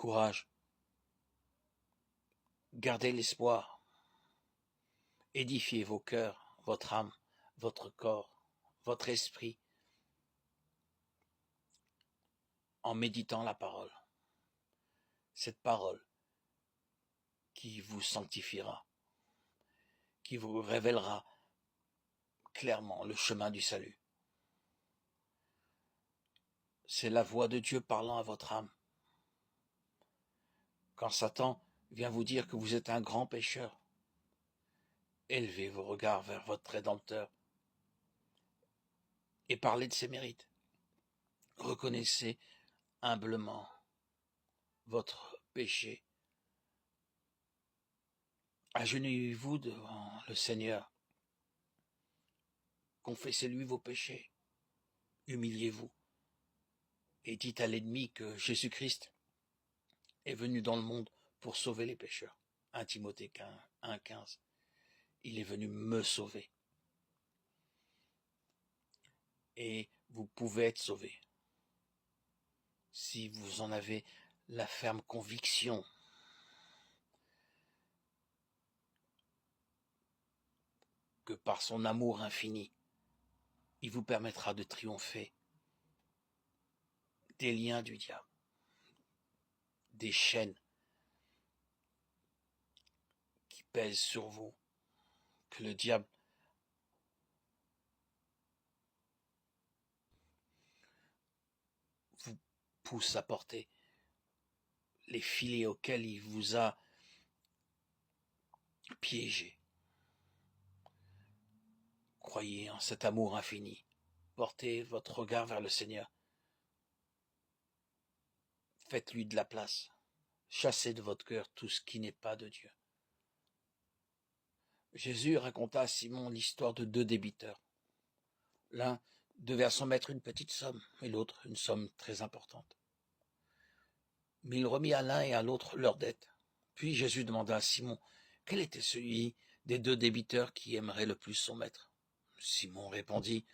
Courage, gardez l'espoir, édifiez vos cœurs, votre âme, votre corps, votre esprit, en méditant la parole. Cette parole qui vous sanctifiera, qui vous révélera clairement le chemin du salut. C'est la voix de Dieu parlant à votre âme. Quand Satan vient vous dire que vous êtes un grand pécheur, élevez vos regards vers votre Rédempteur et parlez de ses mérites. Reconnaissez humblement votre péché. Agenouillez-vous devant le Seigneur. Confessez-lui vos péchés. Humiliez-vous. Et dites à l'ennemi que Jésus-Christ est venu dans le monde pour sauver les pécheurs. 1 Timothée 1,15. Il est venu me sauver. Et vous pouvez être sauvé si vous en avez la ferme conviction que par son amour infini, il vous permettra de triompher des liens du diable, des chaînes qui pèsent sur vous, que le diable vous pousse à porter, les filets auxquels il vous a piégé. Croyez en cet amour infini. Portez votre regard vers le Seigneur. Faites-lui de la place. Chassez de votre cœur tout ce qui n'est pas de Dieu. Jésus raconta à Simon l'histoire de 2 débiteurs. L'un devait à son maître une petite somme, et l'autre une somme très importante. Mais il remit à l'un et à l'autre leurs dettes. Puis Jésus demanda à Simon, quel était celui des 2 débiteurs qui aimerait le plus son maître? Simon répondit,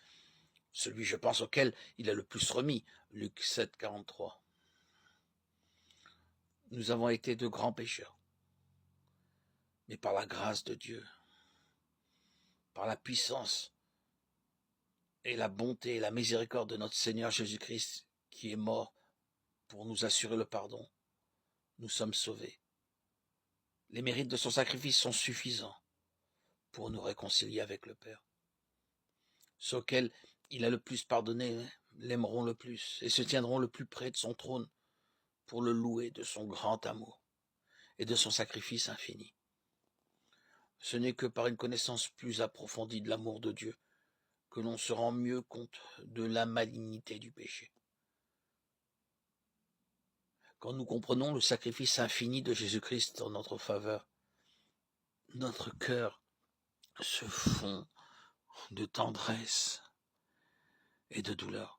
celui, je pense, auquel il a le plus remis. Luc 7, 43. Nous avons été de grands pécheurs, mais par la grâce de Dieu, par la puissance et la bonté et la miséricorde de notre Seigneur Jésus-Christ, qui est mort pour nous assurer le pardon, nous sommes sauvés. Les mérites de son sacrifice sont suffisants pour nous réconcilier avec le Père. Ceux auxquels il a le plus pardonné l'aimeront le plus et se tiendront le plus près de son trône pour le louer de son grand amour et de son sacrifice infini. Ce n'est que par une connaissance plus approfondie de l'amour de Dieu que l'on se rend mieux compte de la malignité du péché. Quand nous comprenons le sacrifice infini de Jésus-Christ en notre faveur, notre cœur se fond de tendresse et de douleur.